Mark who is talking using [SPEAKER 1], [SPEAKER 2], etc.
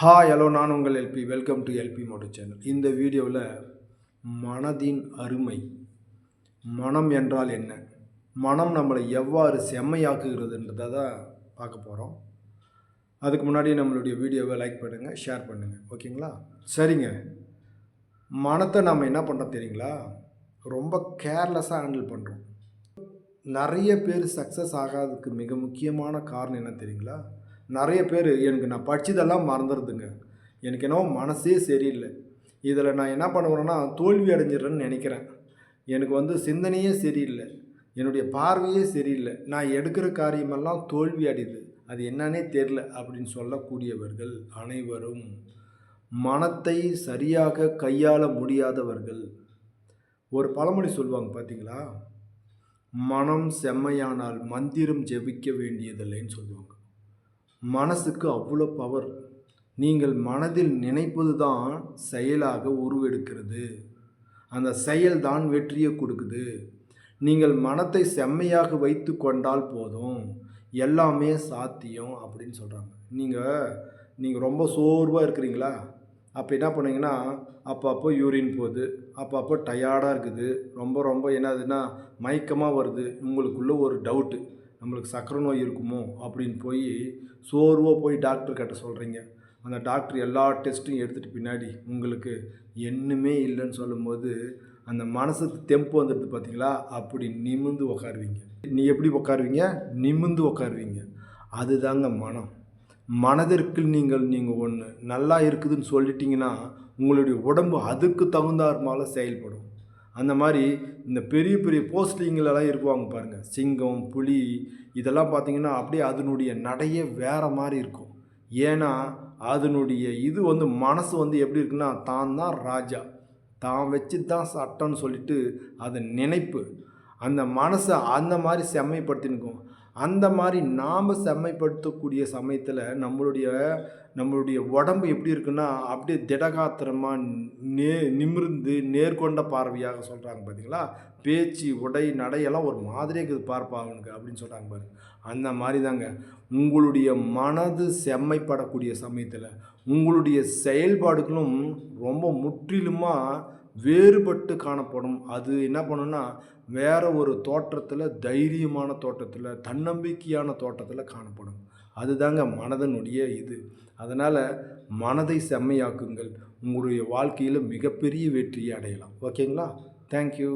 [SPEAKER 1] Hi hello, நான் உங்கள் LP. Welcome to LP moto channel. இந்த வீடியோவில் மனதின் அருமை, மனம் என்றால் என்ன, மனம் நம்மளை எவ்வாறு செம்மையாக்குகிறதுன்றதை தான் பார்க்க போகிறோம். அதுக்கு முன்னாடி நம்மளுடைய வீடியோவை லைக் பண்ணுங்கள், ஷேர் பண்ணுங்கள், ஓகேங்களா? சரிங்க, மனத்தை நம்ம என்ன பண்ணுறோம் தெரியுங்களா? ரொம்ப கேர்லெஸ்ஸாக ஹேண்டில் பண்ணுறோம். நிறைய பேர் சக்ஸஸ் ஆகாததுக்கு மிக முக்கியமான காரணம் என்ன தெரியுங்களா? நிறைய பேர் நான் படித்ததெல்லாம் மறந்துடுதுங்க, எனக்கு என்னவோ மனசே சரியில்லை, இதில் நான் என்ன பண்ணுவேன்னா தோல்வி அடைஞ்சிடறேன்னு நினைக்கிறேன், எனக்கு சிந்தனையே சரியில்லை, என்னுடைய பார்வையே சரியில்லை, நான் எடுக்கிற காரியமெல்லாம் தோல்வி அடையுது, அது என்னன்னே தெரில அப்படின்னு சொல்லக்கூடியவர்கள் அனைவரும் மனத்தை சரியாக கையாள முடியாதவர்கள். ஒரு பழமொழி சொல்லுவாங்க பார்த்தீங்களா, மனம் செம்மையானால் மந்திரம் ஜெபிக்க வேண்டியதில்லைன்னு சொல்லுவாங்க. மனசுக்கு அவ்வளோ பவர். நீங்கள் மனதில் நினைப்பது தான் செயலாக உருவெடுக்கிறது. அந்த செயல் தான் வெற்றியை கொடுக்குது. நீங்கள் மனத்தை செம்மையாக வைத்து கொண்டால் போதும், எல்லாமே சாத்தியம் அப்படின்னு சொல்கிறாங்க. நீங்கள் ரொம்ப சோர்வாக இருக்கிறீங்களா? அப்போ என்ன பண்ணுவீங்கன்னா, அப்பப்போ யூரின் போகுது, அப்பப்போ டயர்டாக இருக்குது, ரொம்ப என்னதுன்னா மயக்கமாக வருது, உங்களுக்குள்ளே ஒரு டவுட்டு, நம்மளுக்கு சர்க்கரை நோய் இருக்குமோ அப்படின்னு போய் சோர்வாக போய் டாக்டர் கிட்ட சொல்கிறீங்க. அந்த டாக்டர் எல்லா டெஸ்ட்டும் எடுத்துகிட்டு பின்னாடி உங்களுக்கு என்னமே இல்லைன்னு சொல்லும்போது அந்த மனசுக்கு தெம்பு வந்துடுது பார்த்தீங்களா? அப்படி நிமிர்ந்து உக்காருவீங்க. எப்படி உக்காருவீங்க? நிமிர்ந்து உக்காருவீங்க. அதுதாங்க மனம். மனதிற்கு நீங்கள் ஒன்று நல்லா இருக்குதுன்னு சொல்லிட்டீங்கன்னா உங்களுடைய உடம்பு அதுக்கு தகுந்தாற் மேலே செயல்படும். அந்த மாதிரி இந்த பெரிய பெரிய போஸ்டிங்களெல்லாம் இருக்குவாங்க பாருங்கள், சிங்கம், புலி, இதெல்லாம் பார்த்திங்கன்னா அப்படியே அதனுடைய நடையே வேறு மாதிரி இருக்கும். ஏன்னா அதனுடைய மனசு எப்படி இருக்குன்னா, தான் தான் ராஜா, தான் வச்சு தான் சட்டம்னு சொல்லிட்டு அது நினைப்பு, அந்த மனசை அந்த மாதிரி செம்மைப்படுத்தினுக்கும். அந்த மாதிரி நாம் செம்மைப்படுத்தக்கூடிய சமயத்தில் நம்மளுடைய உடம்பு எப்படி இருக்குன்னா அப்படியே திடகாத்திரமாக நிமிர்ந்து நேர்கொண்ட பார்வையாக சொல்கிறாங்க பார்த்தீங்களா? பேச்சு, உடை, நடையெல்லாம் ஒரு மாதிரியே இருக்குது பார்ப்பா அவனுக்கு அப்படின்னு சொல்கிறாங்க பாருங்க. அந்த மாதிரி தாங்க உங்களுடைய மனது செம்மைப்படக்கூடிய சமயத்தில் உங்களுடைய செயல்பாடுகளும் ரொம்ப முற்றிலுமாக வேறுபட்டு காணப்படும். அது என்ன பண்ணுன்னா வேறு ஒரு தோற்றத்தில், தைரியமான தோற்றத்தில், தன்னம்பிக்கையான தோற்றத்தில் காணப்படும். அதுதாங்க மனதனுடைய அதனால் மனதை செம்மையாக்குங்கள், உங்களுடைய வாழ்க்கையில் மிகப்பெரிய வெற்றியை அடையலாம். ஓகேங்களா? தேங்க்யூ.